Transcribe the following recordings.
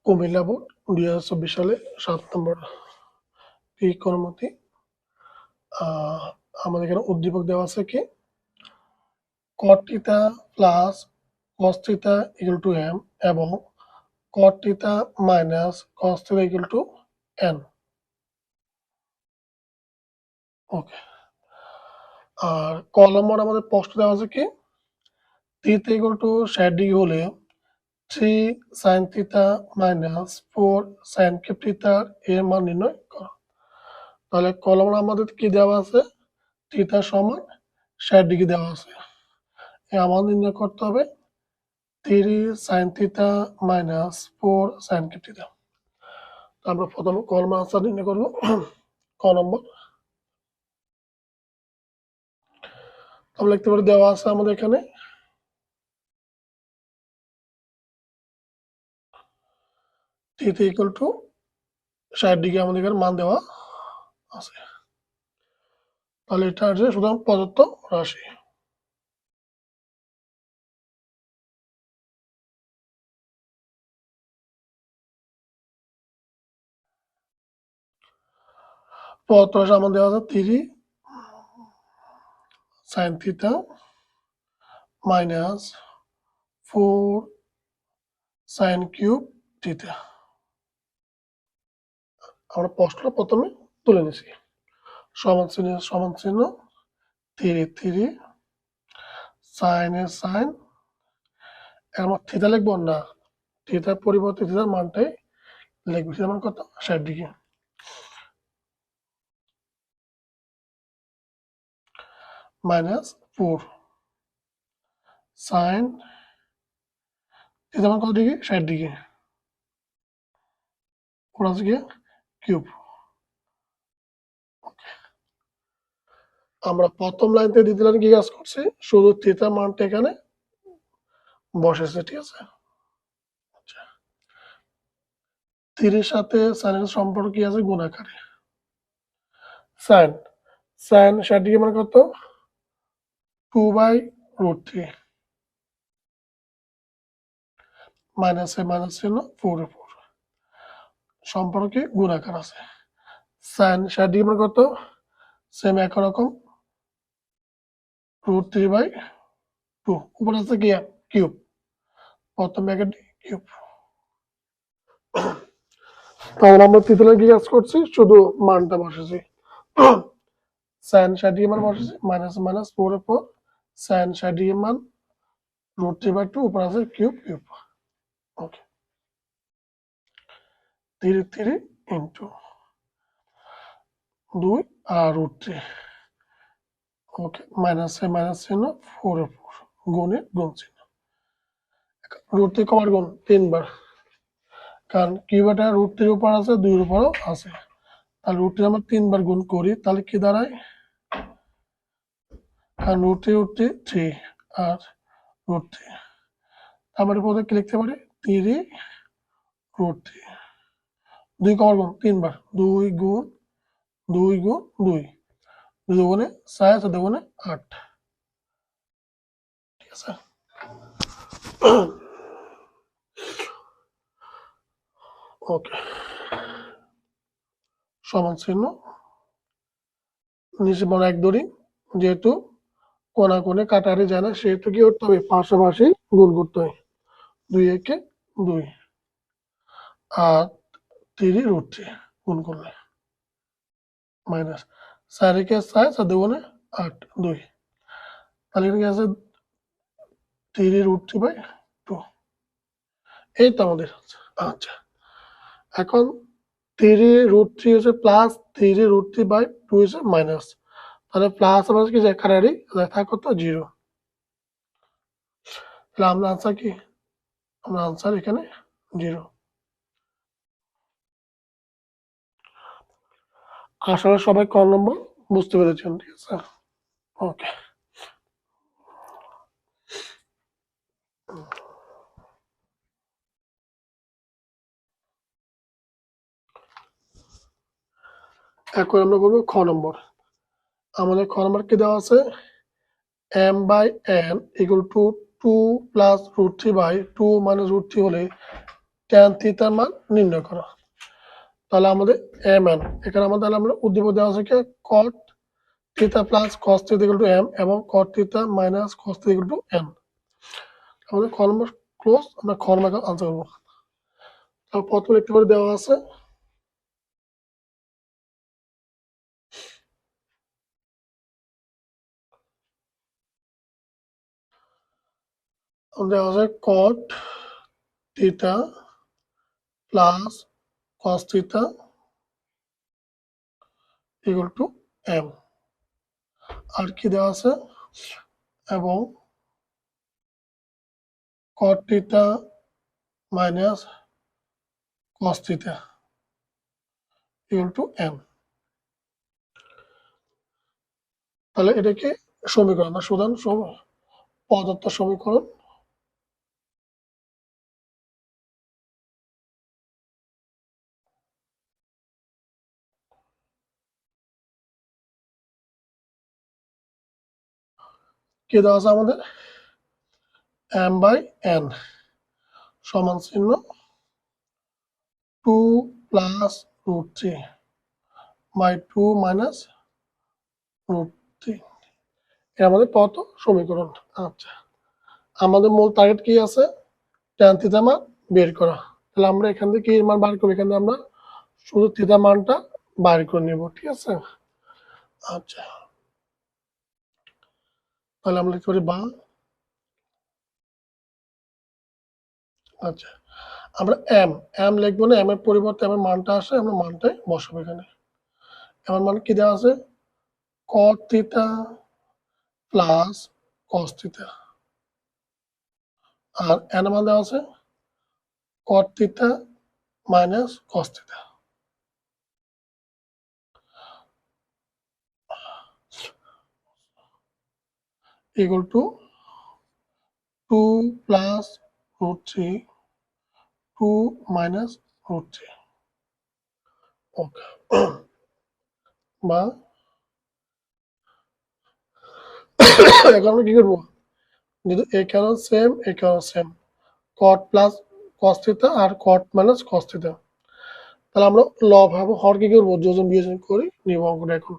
Comilla board 2024 সালে 7 নম্বর ত্রিকোণমিতি। আমাদের এখানে উদ্দীপক দেওয়া আছে কি cot θ plus cos θ equal to m এবং cot θ minus cos θ equal to n। Okay, আর কলম আমাদের প্রশ্ন দেওয়া আছে কি θ equal to 60 ডিগ্রি হলে 3 sin θ minus 4 sin cube θ এর মান নির্ণয় করো। তাহলে কলম আমাদের কি দেওয়া আছে θ সমান 60 ডিগ্রি দেওয়া আছে, আমাদের নির্ণয় করতে হবে 3 sin θ minus 4 sin cube θ। আমরা প্রথমে কলম আনসার নির্ণয় করব। ক নম্বর আমরা লিখতে পারি দেওয়া আছে আমাদের এখানে θ equal to 60 ডিগ্রি আমাদের এখানে মান দেওয়া আছে। তাহলে এটা আছে সুতরাং প্রদত্ত রাশি। প্রদত্ত রাশি আমাদের দেওয়া আছে 3 sin θ minus 4 sin cube θ। আমরা প্রশ্নটা প্রথমে তুলে নিছি, সমান চিহ্ন 3 sin এর sin, আমরা থিটা লিখবো না, থিটার পরিবর্তে থিটার মানটাই লিখবো। থিটার মান কত 60 ডিগ্রি মাইনাস 4 sin থিটার মান কত ডিগ্রি 60 ডিগ্রি ওর আছে কি কিউব। আমরা প্রথম লাইন থেকে দ্বিতীয় লাইনে কি কাজ করছি, শুধু থিটার মানটা এখানে বসেছে, ঠিক আছে। 30 সাথে সাইনের সম্পর্ক কি আছে গুণাকারে। সাইন 60 ডিগ্রি মানে কত 2/√3 মাইনাস ছিল 4/4 সম্পর্কে গুণাকার আছে। সাইন 60 ডিগ্রি মানে কত সেম একই রকম √3/2 উপরে আছে কি কিউব, প্রথম ব্র্যাকেট কিউব। তাহলে আমরা তৃতীয় লাইনে কি কাজ করছি, শুধু মানটা বসেছি। সাইন 60 ডিগ্রি মান বসেছি মাইনাস 4/4 সাইন 60 ডিগ্রি মান √3/2 উপরে আছে কিউব। ওকে, 3 ইন্টু 2 আর √3। ওকে, মাইনাস চিহ্ন 4/4 গুণে গুণ চিহ্ন, √3 কমার গুণ 3 বার, কারণ কিউবটা √3 উপর আছে 2 এর উপরও আছে। তাহলে √3 আমরা 3 বার গুণ করি, তাহলে কি দাঁড়ায়, কারণ √3 3 আর √3 আমরা পদে কি লিখতে পারি 3 √3 2 কমার গুণ 3 বার, 2 গুণ 2 গুণ 2 2 গুণে 4 4 গুণে 8, ঠিক আছে। ওকে, সমান চিহ্ন নিচে বড় এক ধরি, যেহেতু কোনা কোণে কাটারি যায় না সেহেতু কি করতে হবে পাশাপাশি গুণ করতে হয়, 2 একে 2 আর 3 √3 গুণ করলে মাইনাস 4 একে 4 4 গুণে 8 2, তাহলে এখানে আছে 3 √3/2। এই তো আমাদের আচ্ছা, এখন 3 √3 হচ্ছে প্লাস 3 √3/2 হচ্ছে মাইনাস, তাহলে প্লাস আবার কি যায় কাটারি থাকে কত 0, তাহলে আমরা আনসার কি, আমরা আনসার এখানে 0। আসলে সবাই ক নম্বর বুঝতে পেরেছেন, ঠিক আছে। ওকে, এখন আমরা করবো খ নম্বর। আমাদের খ নম্বর কি দেওয়া আছে m/n = 2 + √3/2 - √3 হলে ট্যান থিটার মান নির্ণয় করো। তাহলে আমাদের এম এন, এখানে আমাদের আমরা উদ্দীপক দেওয়া আছে কি cot theta plus cos theta equal to M এবং cot theta minus cos theta equal to N. আমাদের খ নম্বর ক্লোজ, আমরা খ নম্বর আনসার করবো। তাহলে প্রথমে লিখতে পারি দেওয়া আছে cot theta plus cos theta equal to m, আর কি দেওয়া আছে এবং cot theta minus cos theta equal to m। তাহলে এটাকে সমীকরণ বা সুদান পদার্থ সমীকরণ। কি দেওয়া আছে আমাদের m বাই n সমান চিহ্ন 2 plus root 3 by 2 minus root 3, এটা আমাদের পদার্থ সমীকরণ। আচ্ছা, আমাদের মূল টার্গেট কি আছে ট্যান থিটা মান বের করা। তাহলে আমরা এখান থেকে কি মান বার করব, এখান থেকে আমরা শুধু থিটা মানটা বার করে নেব, ঠিক আছে। আচ্ছা, তাহলে আমরা লিখতে পারি বা, আচ্ছা আমরা এম এম লিখবো না, এম এর পরিবর্তে এম এর মানটা আসে, আমরা মানটাই বসাবো এখানে। এম এর মান কি দেওয়া আছে cot theta plus cos theta, আর এন এর মান দেওয়া আছে cot theta minus cos theta equal to 2 plus root 3 2 minus root 3। ওকে, বা এখন আমরা কি করবো, যেহেতু এ কারণ সেম এ কারণ সেম, cot প্লাস cos থিটা আর cot মাইনাস cos থিটা, তাহলে আমরা লব হবে হর কি করবো যোজন বিয়োজন করে নিব অঙ্কটা এখন।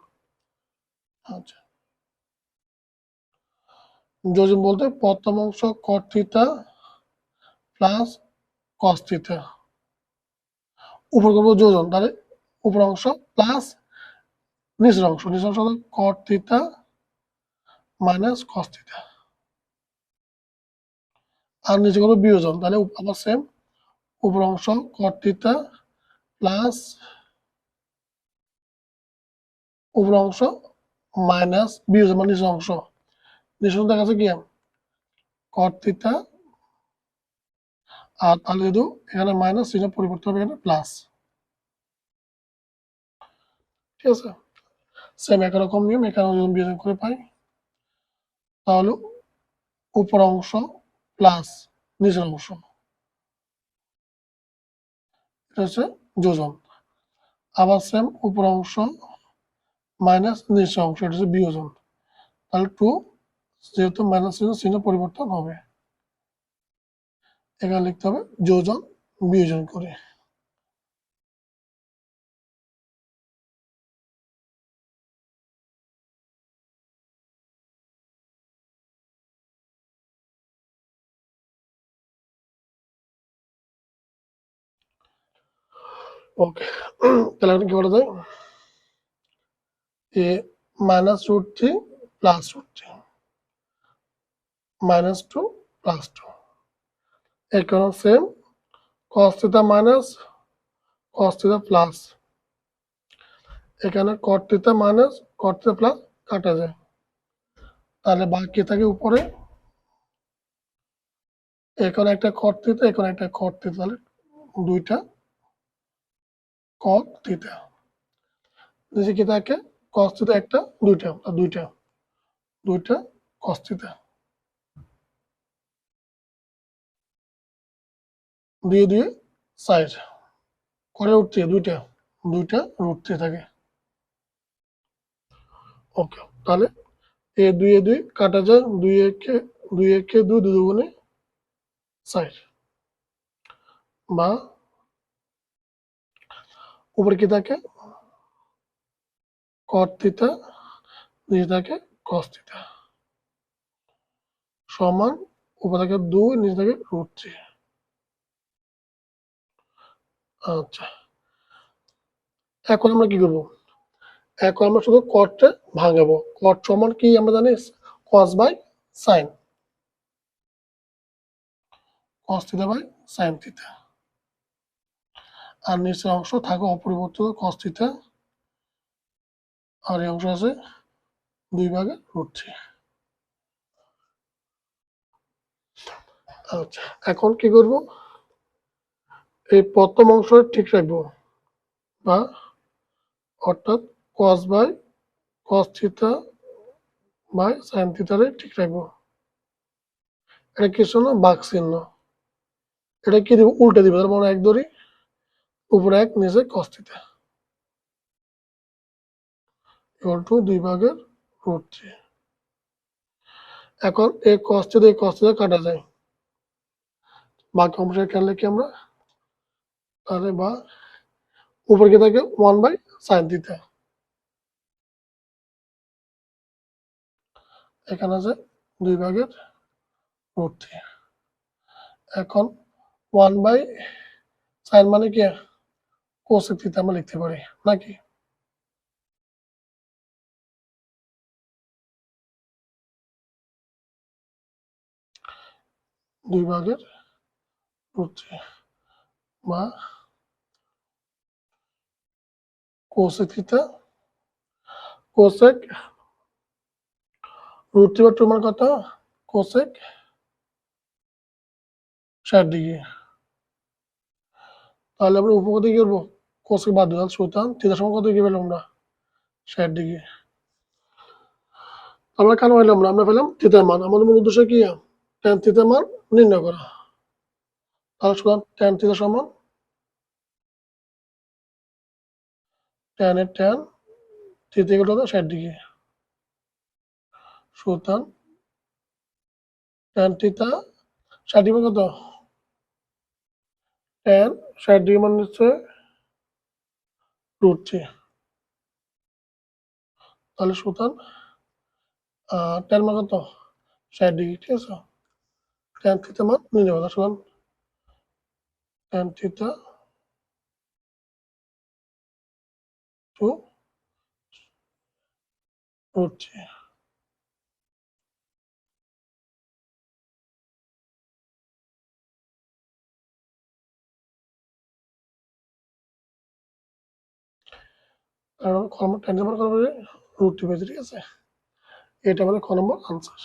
আচ্ছা, যোজন বলতে প্রথম অংশ cot theta plus cos theta, উপর করবো যোজন, তাহলে উপর অংশ প্লাস নিচের অংশ cot theta minus cos theta, আর নিচে করবো বিয়োজন, তাহলে আবার সেম উপর অংশ cot থিটা প্লাস উপর অংশ মাইনাস বিয়োজন মানে নিচের অংশ, নিচের দেখা যাচ্ছে কি cot থিটা, আর তাহলে যেহেতু এখানে মাইনাস চিহ্ন পরিবর্তন হবে এখানে প্লাস, ঠিক আছে। সেম একরকম নিয়ম এখানে যদি বিয়োজন করে পাই, তাহলে উপর অংশ প্লাস নিচের অংশ, এটা হচ্ছে যোজন, আবার সেম উপর অংশ মাইনাস নিচের অংশ, এটা হচ্ছে বিয়োজন, তাহলে 2 যেহেতু মাইনাস চিহ্ন পরিবর্তন হবে, এখানে লিখতে হবে যোজন বিয়োজন করে। ওকে, তাহলে এখন কি করা যায়, এ minus root 3 plus root 3 minus 2 plus 2, এখানে same cos theta minus cos theta plus, এখানে cot theta minus cot theta plus কাটা যায়, তাহলে বাকি থাকে উপরে এখানে একটা cot থিটা এখানে একটা cot থিটা, তাহলে দুইটা cot থিটা, নিচে কি থাকে cos থিটা একটা দুইটা দুইটা দুইটা cos থিটা, দিয়ে দিয়ে সাইড করে রুট 3 দুইটা দুইটা রুট 3 থাকে। ওকে, তাহলে এ 2 কাটা যায়, 2 একে 2 2 দুগুণে 4, বা উপরে কি থাকে cot থিটা, নিচে থাকে cos থিটা সমান উপরে থাকে 2, নিচে থাকে √3। আচ্ছা, এখন আমরা কি করব? এখন আমরা শুধু cot-টা ভাঙাবো। cot সমান কি আমরা জানি? cos by sin। cos theta by sin theta. আর নিচের অংশ থাকে অপরিবর্তিত cos থিটা, আর এই অংশ আছে 2/√3। আচ্ছা, এখন কি করব? এই প্রথম অংশ ঠিক রাখবো, বা অর্থাৎ cos থিটা বাই sin থিটারে ঠিক রাখবো। এটা কি চিহ্ন? ভাগ চিহ্ন। এটা কি দিব? উল্টে দিব। তার মানে 1 ধরি, উপরে 1, নিচে cos থিটা ইকুয়াল টু 2/√3। এখন এই cos থিটা কাটা যায়, বাকি অংশ কাটলে কি আমরা তাহলে বা উপরে কি থাকে 1/sin থিটা, এখানে আছে 2/√3। এখন 1/sin মানে কি cosec থিটা আমরা লিখতে পারি নাকি? (2/√3) বা cosec থিটা, cosec √3/2 মানে কত? cosec 60°। তাহলে আমরা উপর কত কি করবো? cosec বাদ দিলাম, সুতরাং থিটা সমান কত কি পেলাম আমরা? 60°। আমরা কেন পেলাম না? আমরা পেলাম থিটার মান। আমাদের মূল উদ্দেশ্য কি? tan থিটার মান নির্ণয় করা। তাহলে সুতরাং tan থিটা সমান tan এর tan থিটা ইকুয়াল টু 60°। সুতরাং tan থিটা 60 মানে কত? tan 60 মানে হচ্ছে √3। তাহলে সুতরাং tan মানে কত? 60°। ঠিক আছে? tan থিটা মান নির্ণয় করা। সুতরাং tan থিটা টু √3। কারণ tan থিটা মান কত হবে? √3 পেয়েছি। ঠিক আছে? এটা মানে খ নম্বর আনসার।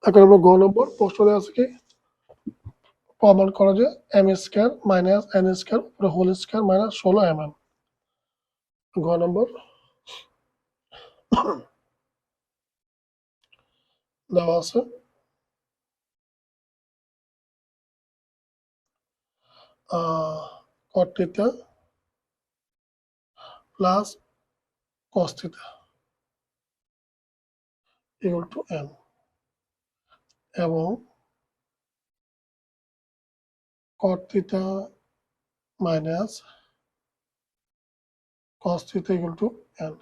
এখন আমরা গ নম্বর প্রশ্ন দেওয়া আছে কি? প্রমাণ করা যে m² মাইনাস n² উপরে হোল স্কয়ার মাইনাস 16 mm। গ নম্বর দেওয়া আছে cot theta plus cos theta equal two n, এবং cot theta minus cos theta equal two n।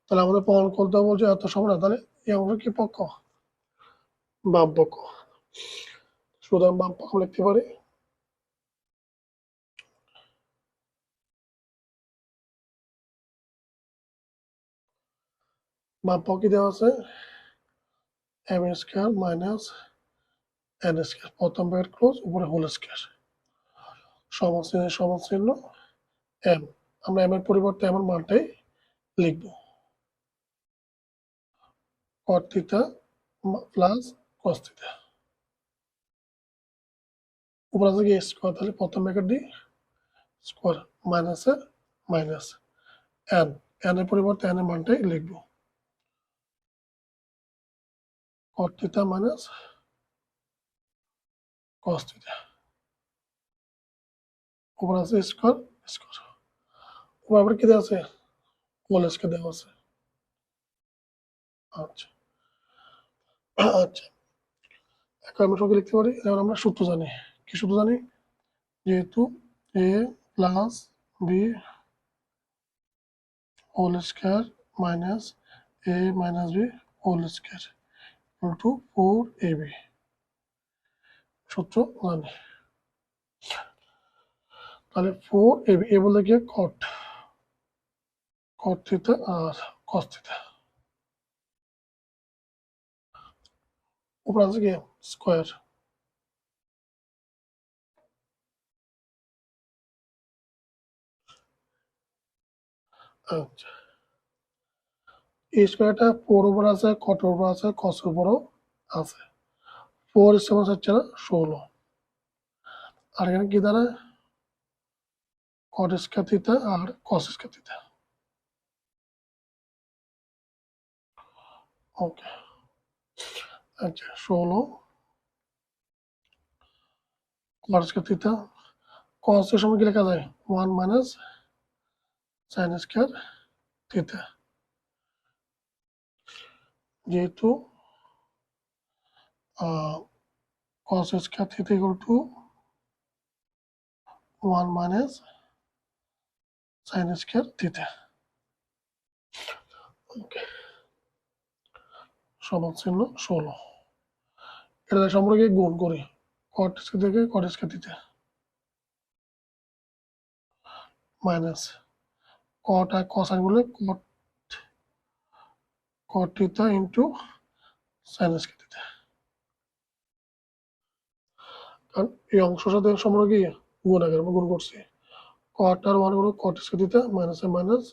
তাহলে আমাদের প্রমাণ করতে হবে যে এত সমান। তাহলে এই অংশ কি পক্ষ? বাম পক্ষ। সুতরাং বাম পক্ষ লিখতে পারি বাম পক্ষ কি দেওয়া আছে? m² মাইনাস n², প্রথম ব্র্যাকেট ক্লোজ, উপরে হোল স্কয়ার, সমান চিহ্ন m। আমরা m এর পরিবর্তে m এর মানটাই লিখব, cot theta plus cos theta. উপরে আছে কি স্কয়ার, তাহলে প্রথম ব্র্যাকেট দিই স্কয়ার, মাইনাসে মাইনাস n, n এর পরিবর্তে n এর মানটাই লিখব। cot theta minus cos theta. উপর আছে স্কোয়ার স্কোয়ার। উপর আবার কি দেওয়া আছে? হোল স্কোয়ার দেওয়া আছে। আচ্ছা আচ্ছা, এখন আমরা সঙ্গে লিখতে পারি, যেমন আমরা সূত্র জানি। কি সূত্র জানি? যেহেতু a plus B whole square minus a minus B whole square equal to 4ab, সূত্র জানি। তাহলে 4ab, এ বলতে গিয়ে cot থিটা আর cos থিটা। উপর আছে কি স্কোয়ার। আচ্ছা, এই স্কোয়ারটা 4 উপর আছে, cot এর উপর আছে, cos এর উপরও আছে। 4 7 হচ্ছে না 16। আর এখানে কি দাঁড়ায়? cot স্কয়ার থিটা আর cos স্কয়ার থিটা। ওকে, আচ্ছা 16 cot স্কয়ার থিটা। cos এর সময় কি লেখা যায়? 1 মাইনাস sin স্কয়ার থিটা। যেহেতু cos square theta equal to 1 minus sin square theta. Okay, সমান চিহ্ন 16। এটা সম্পর্কে গুণ করি। cot স্কয়ার থেকে cot square theta minus cot আর cos আর গুলো cot theta into sin square theta. কারণ এই অংশের সাথে সম্পর্কে কি গুণ আকারে আমরা গুণ করছি। cot আর 1 গুলো cot স্কয়ার থিটা মাইনাস এ মাইনাস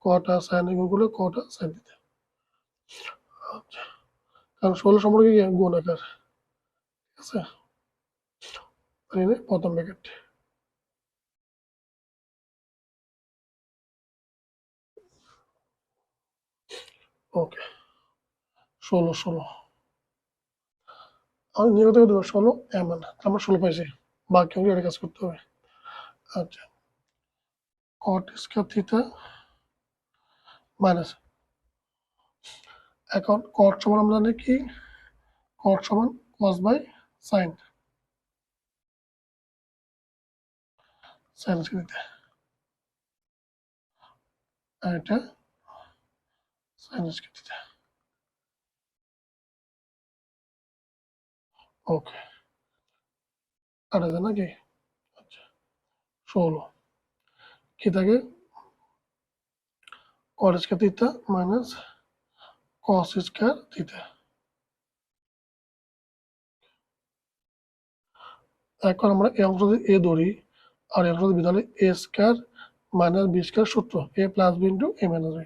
cot আর sin এর গুলো cot আর sin থিটা। আচ্ছা, কারণ 16 সম্পর্কে কি গুণ আকার, ঠিক আছে? প্রথম ব্র্যাকেট। ওকে, 16 আমি নিয়ে কথা দেবো 16 এমন, আমরা 16 পাইছি, বাকি অঙ্কে এটা কাজ করতে হবে। আচ্ছা, cot স্কয়ার থিটা মাইনাস, এখন cot সমান আমরা জানি কি? cot সমান cos by sin, sin square theta, আর এটা sin স্কয়ার থিটা। ওকে, কাটা যায় নাকি? আচ্ছা, 16 কি থাকে? cot square theta minus cos square theta. এখন আমরা এই অংশ যদি a ধরি আর এই অংশ যদি b ধরি, a square minus b square সূত্র a plus b into a minus b,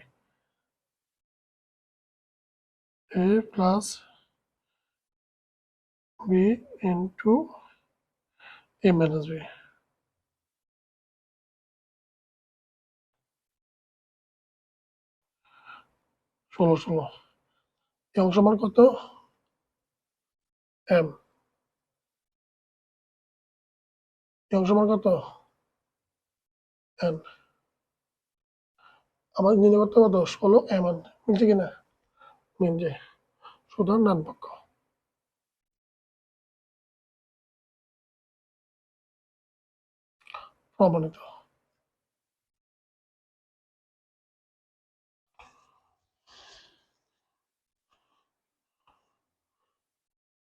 a plus b into a minus b। 16 এই অংশ মান কত? m। এই অংশ মান কত? n। আমাদের নির্ণয় করতে কত? 16 এমন, মিলছে কিনা? মিলছে, সুতরাং ডান পক্ষ প্রমাণিত।